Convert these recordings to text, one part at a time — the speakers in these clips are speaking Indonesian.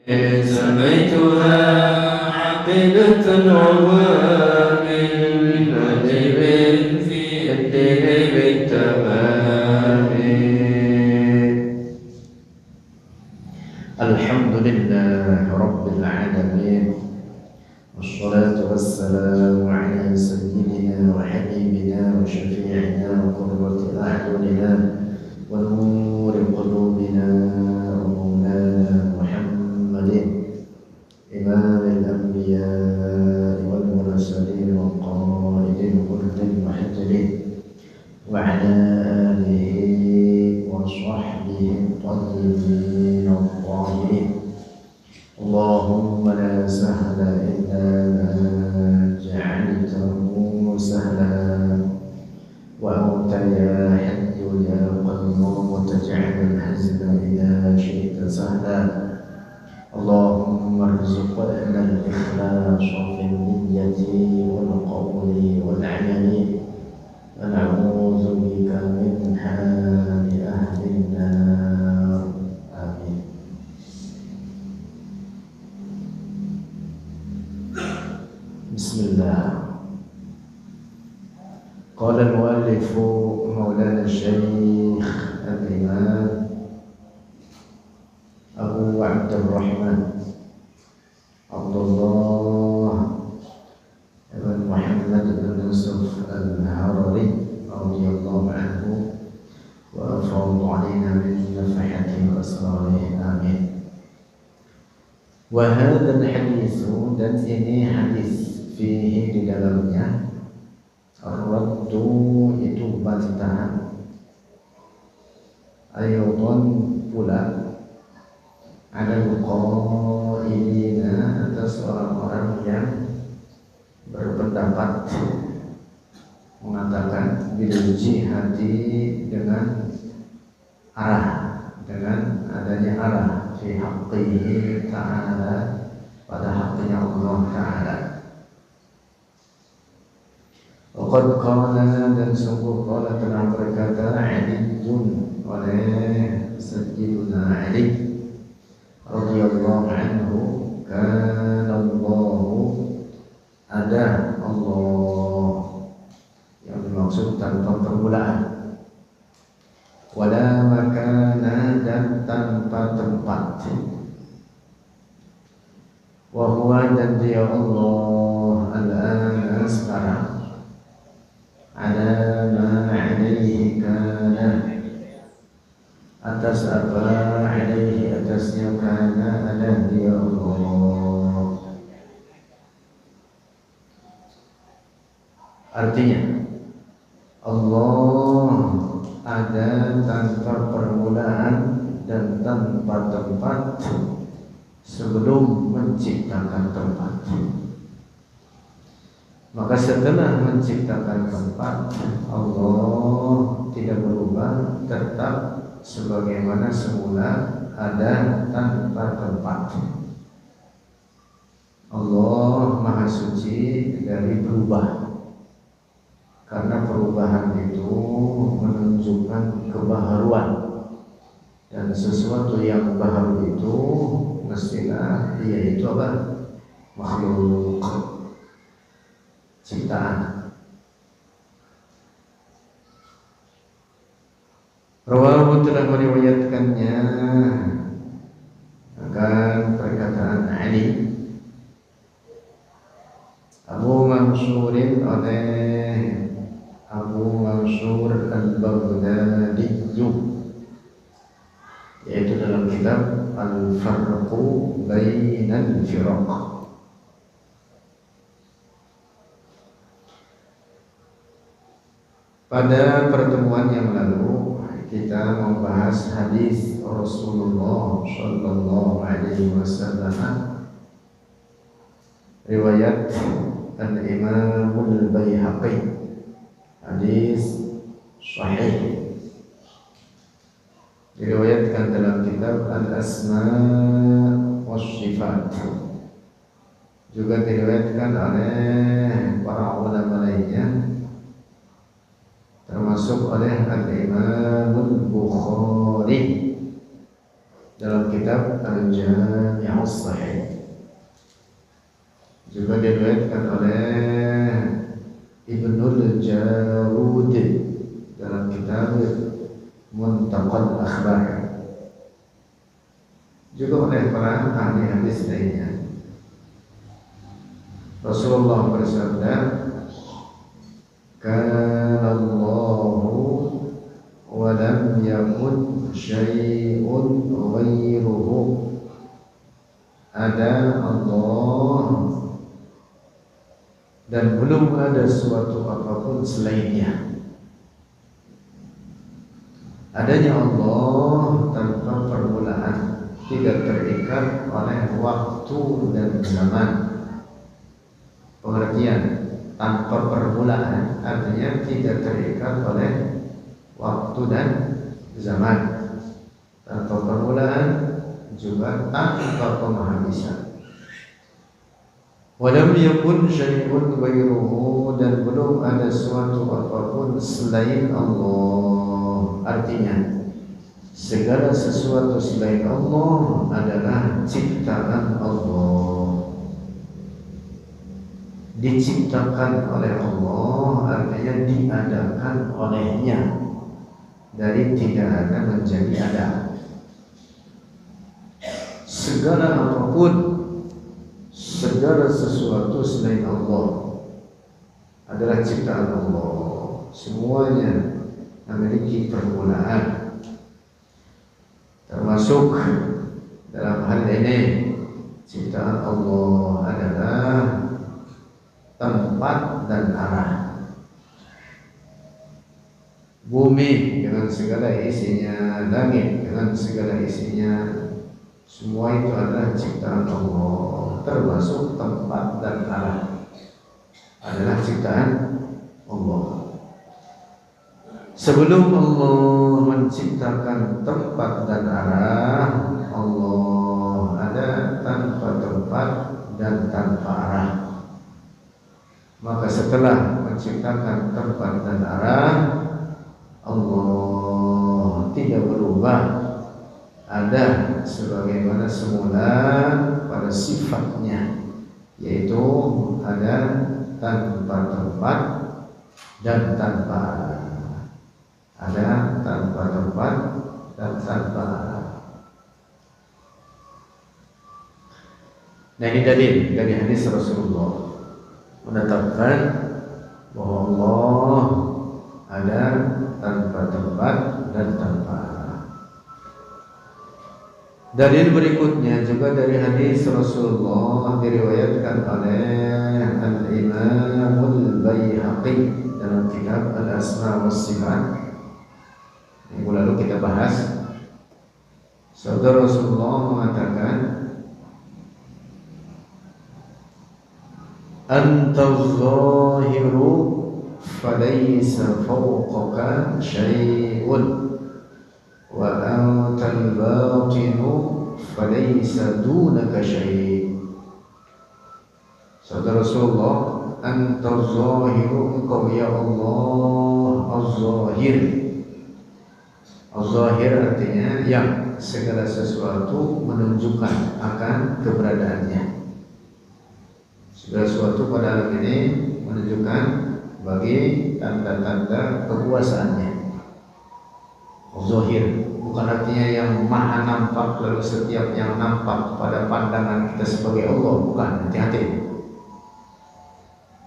سميتها عقيدة العوامل فجر في الدين بالتمام. الحمد لله رب العالمين، والصلاة والسلام على سيدنا وحبيبنا وشفيعنا وقرة أعيننا ونور قلوبنا ومولانا محمد إمام الأنبياء والمرسلين والقائد الغر المحجلين وعلى آله وصحبه الطيبين الطاهرين. اللهم لا سهل إلا ما جعلته سهلا، وأنت يا حي يا قيوم تجعل الحزن إذا شئت سهلا. اللهم ارزقنا الإخلاص في النية والقول والعمل، ونعوذ بك من حال أهل النار. آمين. بسم الله. قال المؤلف مولانا الشيخ الإمام أبو عبد الرحمن عبد الله بن محمد بن يوسف الهرري رضي الله عنه وأفاض علينا من نفحته وأسراره. آمين. وهذا الحديث dan ini hadis fihi di dalamnya ar-raddu itu bantahan, ayatan pula ada qailina atas orang-orang yang berpendapat mengatakan bil jihadi dengan arah, dengan adanya arah fi haqqihi ta'ala, pada haknya Allah Ta'ala. Waqad qala, dan sungguh qala telah berkata Aliyun, oleh Sayyiduna Ali radhiyallahu anhu, kana Allahu, ada Allah, yang dimaksud tanpa permulaan, wala makana, dan tanpa tempat, wa huwa, dan dia Allah al-ana, sekarang, ala ma alaihi kana, atas apa, alaihi, atasnya, kana, ala dia Allah. Artinya Allah ada tanpa permulaan dan tanpa tempat sebelum menciptakan tempat. Maka setelah menciptakan tempat, Allah tidak berubah, tetap sebagaimana semula ada tanpa tempat. Allah Maha Suci dari berubah, karena perubahan itu menunjukkan kebaharuan, dan sesuatu yang baru itu mestilah dia itu apa? Makhluk, ciptaan. Rawahu, telah meriwayatkannya akan perkataan Ali Abu Mansurin, oleh Abu Mansur al-Baghdadi, yaitu dalam kitab Al-Farqu Bainal Firaq. Pada pertemuan yang lalu kita membahas hadis Rasulullah Sallallahu Alaihi Wasallam riwayat Al-Imamul Baihaqi, hadis sahih, diriwayatkan dalam kitab Al-Asma' was-Sifat, juga diriwayatkan oleh para ulama lainnya, termasuk oleh Al-Imam Al-Bukhari dalam kitab Al-Jami' Sahih. Juga diriwayatkan oleh Ibnul Jarud dalam kitab Muntaqal Akhbar. Juga oleh para ahli hadis lainnya. Rasulullah bersabda, "Kana Allahu wa lam yakun syai'un ghairuhu." Ada Allah dan belum ada suatu apapun selainnya. Adanya Allah tanpa permulaan, tidak terikat oleh waktu dan zaman. Pengertian tanpa permulaan artinya tidak terikat oleh waktu dan zaman. Tanpa permulaan juga tanpa penghabisan. Walam yakun syai'un ghairuhu, dan belum ada suatu apapun selain Allah. Artinya segala sesuatu selain Allah adalah ciptaan Allah. Diciptakan oleh Allah artinya diadakan olehnya. Dari tidak ada menjadi ada. Segala apapun, segala sesuatu selain Allah adalah ciptaan Allah. Semuanya memiliki permulaan. Termasuk dalam hal ini ciptaan Allah adalah tempat dan arah. Bumi dengan segala isinya, langit dengan segala isinya, semua itu adalah ciptaan Allah. Termasuk tempat dan arah adalah ciptaan Allah. Sebelum Allah menciptakan tempat dan arah, Allah ada tanpa tempat dan tanpa arah. Maka setelah menciptakan tempat dan arah, Allah tidak berubah, ada sebagaimana semula pada sifatnya, yaitu ada tanpa tempat dan tanpa arah. Ada tanpa tempat dan tanpa arah. Nah, ini dalil dari hadis Rasulullah menetapkan bahwa Allah ada tanpa tempat dan tanpa arah. Dalil berikutnya juga dari hadis Rasulullah diriwayatkan oleh Al-Imamul Baihaqi dalam kitab Al-Asma wa Sifat. Minggu lalu kita bahas, saudara Rasulullah mengatakan, "Anta zahiru falaysa fawqaka syai'un wa anta al-batinu falaysa dunaka syai'." Saudara Rasulullah, "Anta zahiru," engkau ya Allah az-zahir. Az-zahir artinya yang segala sesuatu menunjukkan akan keberadaannya. Segala sesuatu pada alam ini menunjukkan bagi tanda-tanda kekuasaannya. Az-zahir bukan artinya yang maha nampak, lalu setiap yang nampak pada pandangan kita sebagai Allah, bukan. Hati-hati.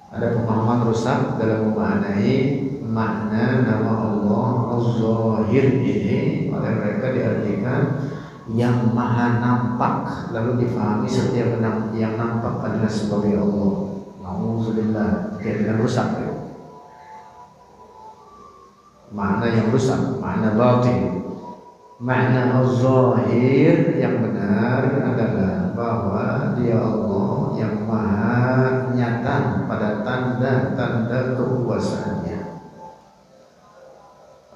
Ada pemahaman rusak dalam memaknai makna nama Allah Az-Zahir ini. Oleh mereka diartikan yang maha nampak, lalu difahami setiap yang nampak adalah sebagai Allah. Nauzubillah, dengan rusak ya. Makna yang rusak, makna batin. Makna Az-Zahir yang benar adalah bahwa Dia Allah yang maha nyata pada tanda-tanda kekuasaannya.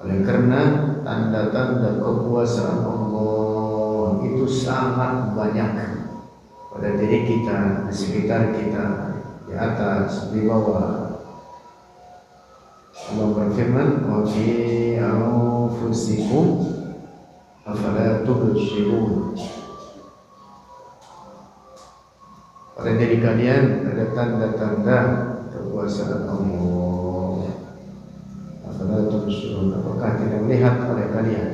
Oleh karena tanda-tanda kekuasaan Allah itu sangat banyak pada diri kita, di sekitar kita, di atas, di bawah. Allah berfirman, "Wa fi anfusikum afala tubsirun. Pada diri kalian ada tanda-tanda kekuasaan Allah. Afala tubsirun, apakah tidak melihat oleh kalian?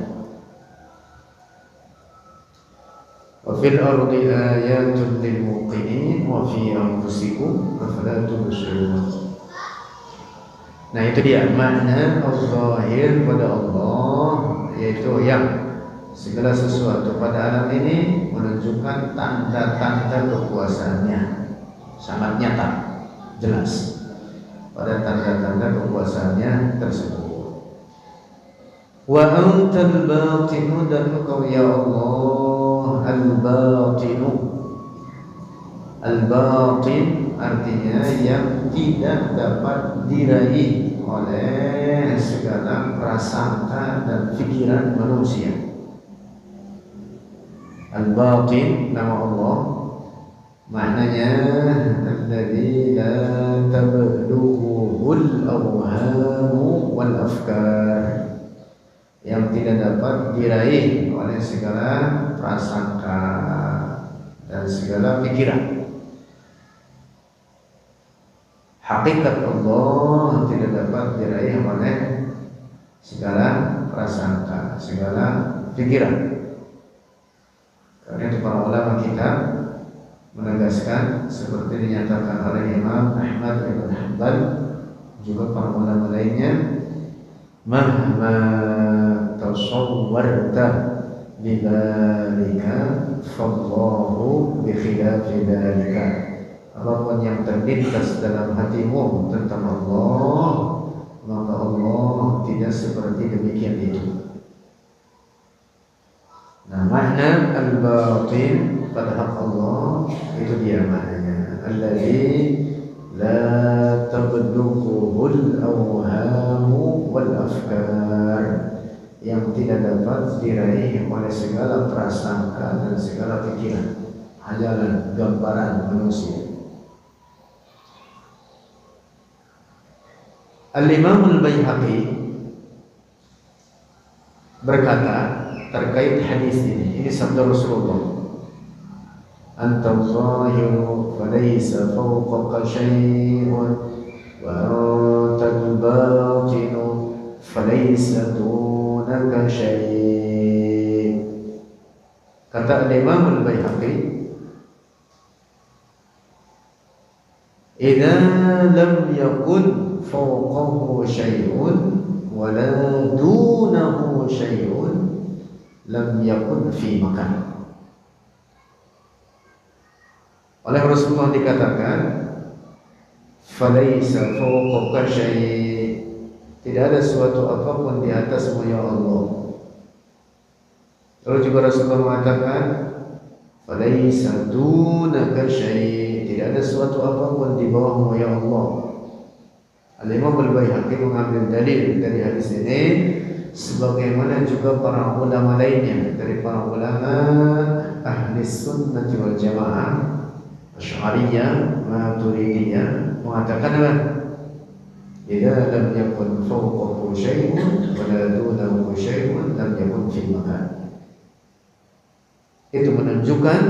Wa fil ardi ayatun lil muqinin wa fi anfusikum afala tubsirun. Nah, itu dia makna al-zahir pada Allah, yaitu yang segala sesuatu pada alam ini menunjukkan tanda-tanda kekuasaannya, sangat nyata, jelas pada tanda-tanda kekuasaannya tersebut. Wa antal batinu, dan engkau ya Allah al-batinu. Al-batin artinya yang tidak dapat diraih oleh segala prasangka dan pikiran manusia. Al-batin nama Allah, maknanya alladzi la tablughuhul awhamu wal afkar, yang tidak dapat diraih oleh segala prasangka dan segala pikiran. Hakikat Allah tidak dapat diraih oleh segala prasangka, segala pikiran. Karena itu para ulama kita menegaskan seperti dinyatakan oleh Imam Ahmad bin Hanbal, juga para ulama lainnya, mahma tasawwarta bidzalika fallahu bi khilafi dzalika. Apapun yang terlintas dalam hatimu tentang Allah, maka Allah tidak seperti demikian itu. Nah, makna al-batin pada hak Allah itu dia maknanya alladzi la tablughuhul awhamu wal afkar, yang tidak dapat diraih oleh segala prasangka dan segala pikiran, hayalan, gambaran manusia. Al-Imam Al-Baihaqi berkata terkait hadis ini sabda Rasulullah, anta zahiru falaysa fawqaka syai'un wa anta al-batinu falaysa dunaka syai'. Kata Imam Al-Baihaqi, idza lam yakun fawqahu syai'un wa la dunahu syai'un lam yakun fi makan. Oleh Rasulullah dikatakan, falaysa fawqaka syai', tidak ada suatu apapun di atasmu ya Allah. Lalu juga Rasulullah mengatakan, falaysa dunaka syai', tidak ada suatu apapun di bawahmu ya Allah. Al-Imam Al-Baihaqi mengambil dalil dari hadis ini, sebagaimana juga para ulama lainnya dari para ulama ahli sunnah wal jamaah, Asy'ariyah, Maturidiyah, mengatakan apa? Idza lam yakun fawqahu syai'un wa la dunahu syai'un lam yakun fi makan. Itu menunjukkan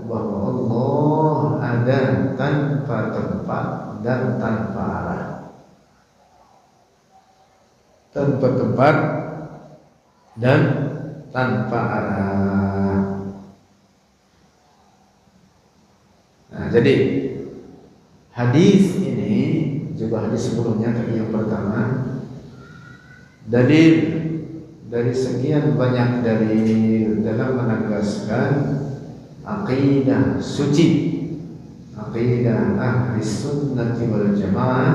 bahwa Allah ada tanpa tempat dan tanpa arah. Tanpa tempat dan tanpa arah. Nah, jadi hadis ini juga hadis sebelumnya tadi yang pertama, dalil dari sekian banyak dalil dalam menegaskan akidah suci, akidah ahli sunnah wal jamaah,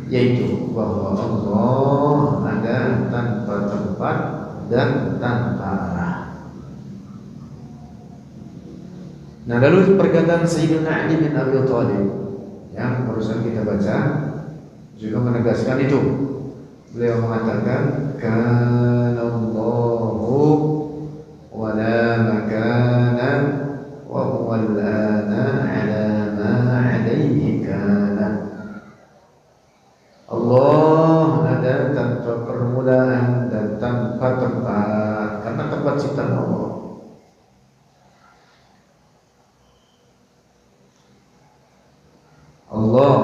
yaitu bahwa Allah ada tanpa tempat dan tanpa arah. Nah, lalu perkataan Sayyidina Ali bin Abi Thalib yang barusan kita baca juga menegaskan itu. Beliau mengatakan, kana Allahu wa la makana wa huwa al-ana ala ma alayhi kana. Allah ada tanpa permulaan dan tanpa tempat, karena tempat cipta Allah,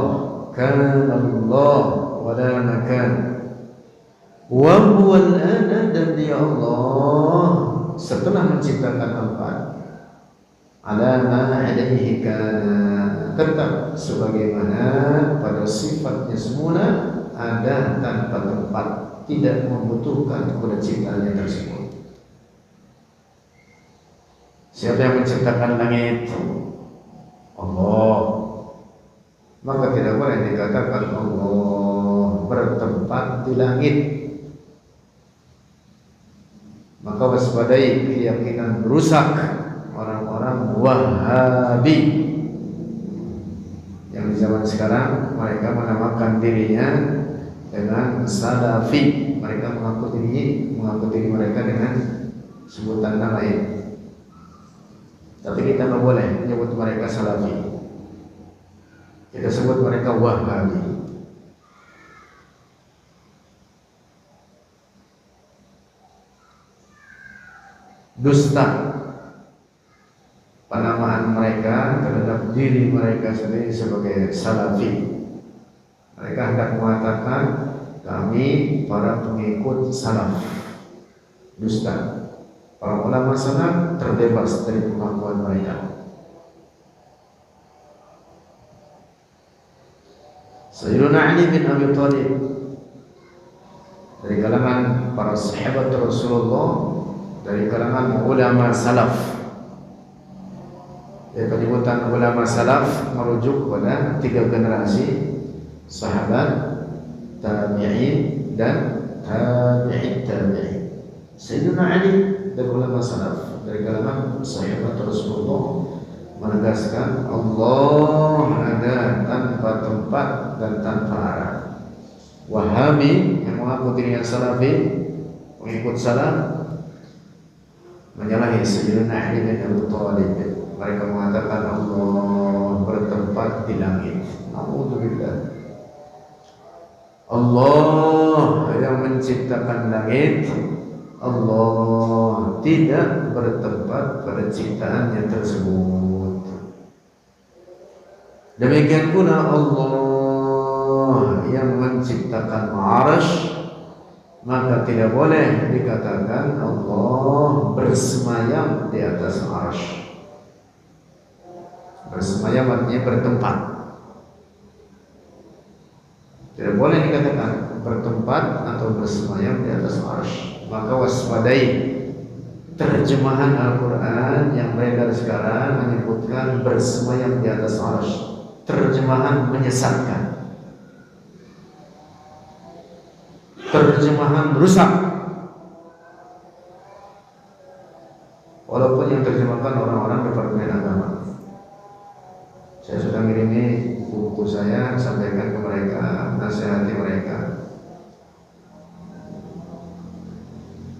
kana Allah wa la makan. Wa huwal ana, dan dia Allah setelah menciptakan tempat, ala ma alaihi kana, tetap sebagaimana pada sifatnya semula, ada tanpa tempat, tidak membutuhkan kepada ciptaannya tersebut. Siapa yang menciptakan langit? Allah. Maka tidak boleh dikatakan Allah bertempat di langit. Maka waspadai keyakinan rusak orang-orang Wahabi yang di zaman sekarang mereka menamakan dirinya dengan Salafi. Mereka mengaku diri mereka dengan sebutan lain. Tapi kita tidak boleh menyebut mereka Salafi. Kita sebut mereka Wahabi. Dusta penamaan mereka terhadap diri mereka sendiri sebagai Salafi. Mereka hendak mengatakan kami para pengikut Salaf. Dusta. Para ulama salaf terbebas dari pengakuan mereka. Sayyidina Ali bin Abi Thalib dari kalangan para sahabat Rasulullah, dari kalangan ulama salaf. Penyebutan ulama salaf merujuk kepada 3 generasi sahabat, tabi'in, dan tabi'in tabi'in. Sayyidina Ali dan ulama salaf dari kalangan sahabat Rasulullah menegaskan Allah ada tanpa tempat dan tanpa arah. Wahabi yang mengaku dirinya Salafi, pengikut salaf, menyalahi Sayyidina Ali bin Abi Thalib. Mereka mengatakan Allah bertempat di langit. Alhamdulillah. Allah yang menciptakan langit, Allah tidak bertempat pada ciptaannya tersebut. Demikian pula Allah yang menciptakan Arsy, maka tidak boleh dikatakan Allah bersemayam di atas Arsy. Bersemayam artinya bertempat. Tidak boleh dikatakan bertempat atau bersemayam di atas Arsy. Maka waspadai terjemahan Al-Quran yang beredar sekarang menyebutkan bersemayam di atas Arsy. Terjemahan menyesatkan, terjemahan rusak. Walaupun yang terjemahkan orang-orang departemen agama. Saya sudah ngirimi buku saya, sampaikan ke mereka, nasihati mereka,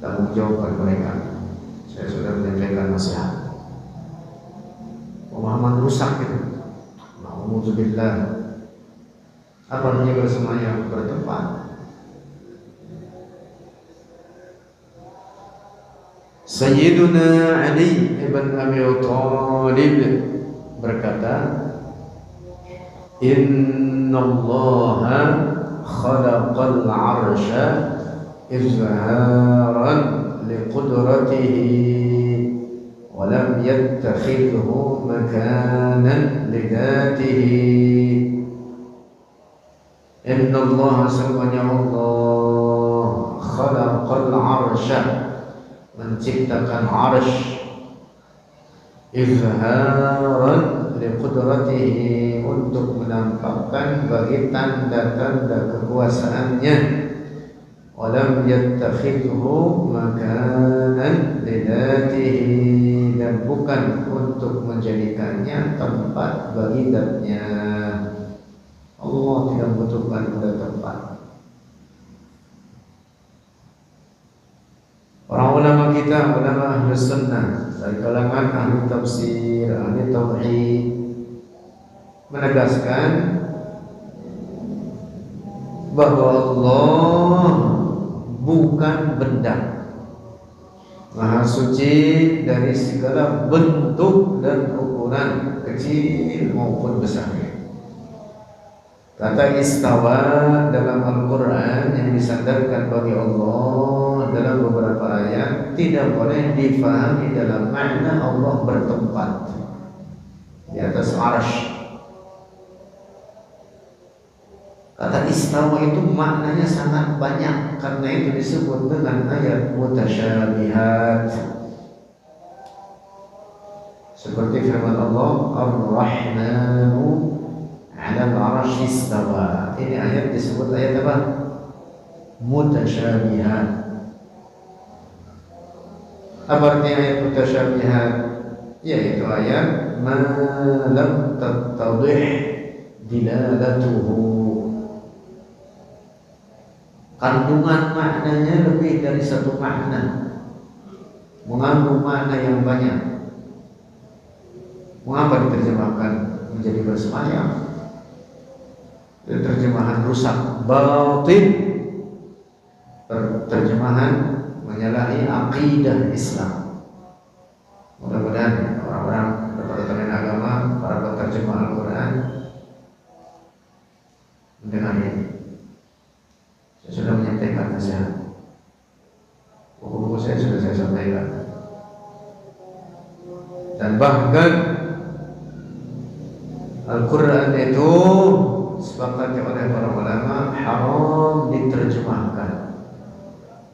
tanggung jawab mereka. Saya sudah menyampaikan nasihat. Pemahaman rusak itu. Alhamdulillah. Apa artinya bersemayam? Bertempat. Sayyiduna Ali ibn Abi Thalib berkata, Inna Allaha khalaqal arsha izharan liqudratihi wa lam yattakhidhu makanan lidatihi. Inna Allaha sesungguhnya Allah khalaqal arsha, menciptakan arsy, izharan liqudratihi, untuk menampakkan bagi tanda-tanda kekuasaannya, walam yattakhidhu makanan lidatihi, dan bukan untuk menjadikannya tempat bagi zatnya. Allah tidak membutuhkan pada tempat. Para ulama kita, ulama ahli sunnah dari kalangan ahli tafsir, ahli tauhid, menegaskan bahwa Allah bukan benda, Maha suci dari segala bentuk dan ukuran, kecil maupun besar. Kata istawa dalam Al-Quran yang disandarkan bagi Allah dalam beberapa ayat tidak boleh difahami dalam makna Allah bertempat di atas arsy. Kata istawa itu maknanya sangat banyak, karena itu disebut dengan ayat mutasyabihat. Seperti firman Allah, Ar-Rahmanu 'alal 'arsy istawa. Ini ayat disebut ayat apa? Mutasyabihat. Apa artinya ayat mutasyabihat? Yaitu ayat ma lam tattadih dilalatuhu. Kandungan maknanya lebih dari satu makna, mengandung makna yang banyak. Mengapa diterjemahkan menjadi bersemayam? Terjemahan rusak, batin. Terjemahan menyalahi akidah Islam. Mudah-mudahan orang-orang berpengetahuan agama, para penerjemah Al-Quran mendengar ini. Saya sudah menyampaikan nasihat. Buku-buku saya sudah saya sampaikan. Dan bahkan Al-Quran itu sepakatnya oleh para ulama haram diterjemahkan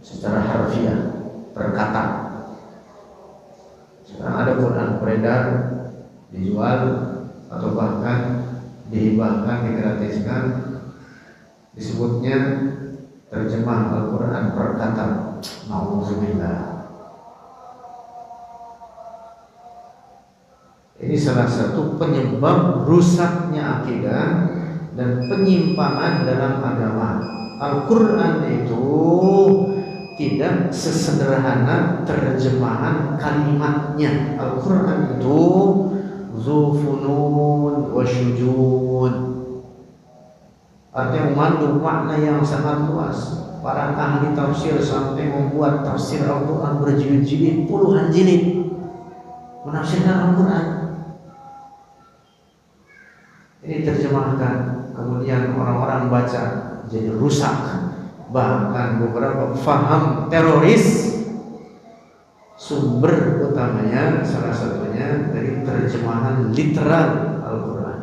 secara harfiah per kata. Sekarang ada Quran beredar, dijual atau bahkan dihibahkan, digratiskan, disebutnya terjemah Al-Quran per kata. Nauzubillah. Ini salah satu penyebab rusaknya akidah dan penyimpangan dalam agama. Al-Quran itu tidak sesederhana terjemahan kalimatnya. Al-Quran itu zufunun wa syujun, artinya mengandung makna yang sangat luas. Para ahli tafsir sampai membuat tafsir Al-Quran berjilid-jilid, puluhan jilid menafsirkan Al-Quran. Ini terjemahkan, kemudian orang-orang baca jadi rusak. Bahkan beberapa faham teroris sumber utamanya salah satunya dari terjemahan literal Al-Quran.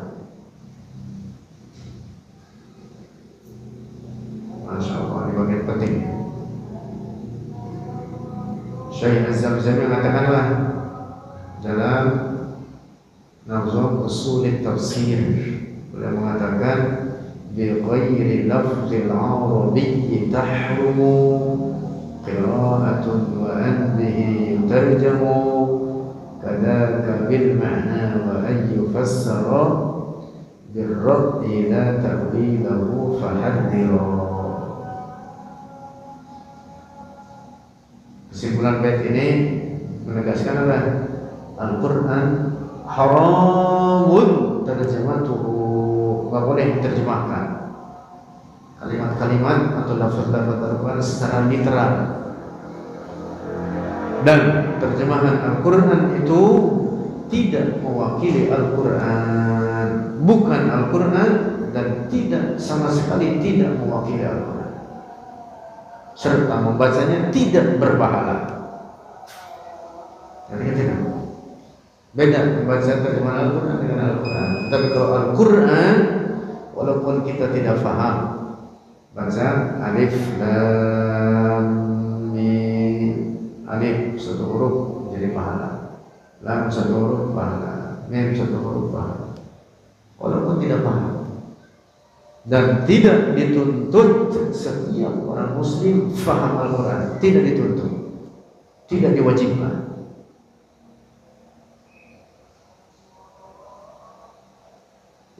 Masya Allah, ini bagian penting. Syekh Az-Zamzami mengatakanlah dalam Nazam Usul Tafsir, beliau mengatakan bi ghairi lafzil arabi tahrumu qira'atun wa an bihi yutarjamu kadaka bil ma'na wa an yufassara bil raddi la ta'wilahu fahadhira. Kesimpulan bait ini menegaskan adalah Al-Quran haramun terjematuhu, nggak boleh diterjemahkan kalimat-kalimat atau lafaz-lafaz Al-Quran secara literal. Dan terjemahan Al-Quran itu tidak mewakili Al-Quran, bukan Al-Quran, dan tidak sama sekali tidak mewakili Al-Quran, serta membacanya tidak berpahala. Jadi tidak beda membaca terjemahan Al-Quran dengan Al-Quran. Tapi kalau Al-Quran, walaupun kita tidak paham, baca alif lam mim, alif satu huruf jadi pahala, lam satu huruf pahala, mim satu huruf pahala, walaupun tidak paham. Dan tidak dituntut setiap orang muslim paham Al-Quran, tidak dituntut, tidak diwajibkan.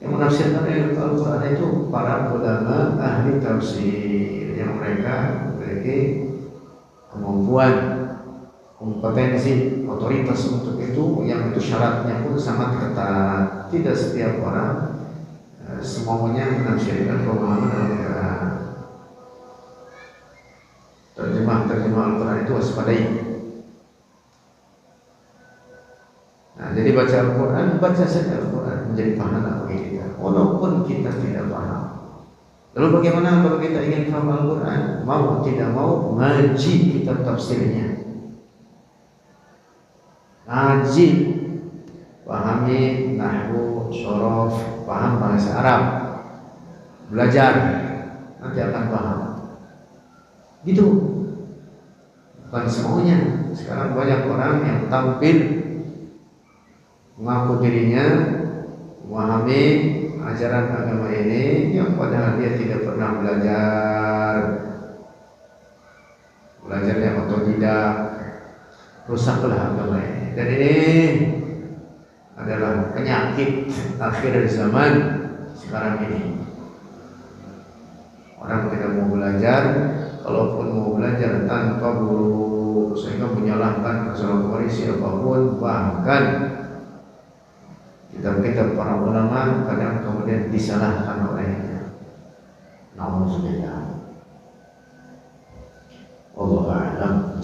Yang menafsirkan Al-Quran itu para ulama ahli tafsir yang mereka memiliki kemampuan, kompetensi, otoritas untuk itu, yang itu syaratnya pun sangat ketat. Tidak setiap orang semuanya menafsirkan pemahaman Al-Quran. Terjemah Al-Quran itu waspadai. Nah, jadi baca Al-Quran, baca saja Al-Quran, menjadi pahala bagi kita, walaupun kita tidak paham. Lalu bagaimana kalau kita ingin paham Al-Quran? Mau tidak mau ngaji kitab tafsirnya, ngaji, pahami nahwu, shorof, paham bahasa Arab, belajar, nanti akan paham. Gitu. Bukan semuanya. Sekarang banyak orang yang tampil mengaku dirinya memahami ajaran agama ini, yang padahal dia tidak pernah belajar yang otodidak. Rusaklah agama ini. Dan ini adalah penyakit akhir zaman sekarang ini. Orang tidak mau belajar, kalaupun mau belajar tanpa guru, sehingga menyalahkan masalah koalisi apapun, bahkan kitab-kitab para ulama kadang kemudian disalahkan olehnya. Nauzubillah. Wallahu a'lam.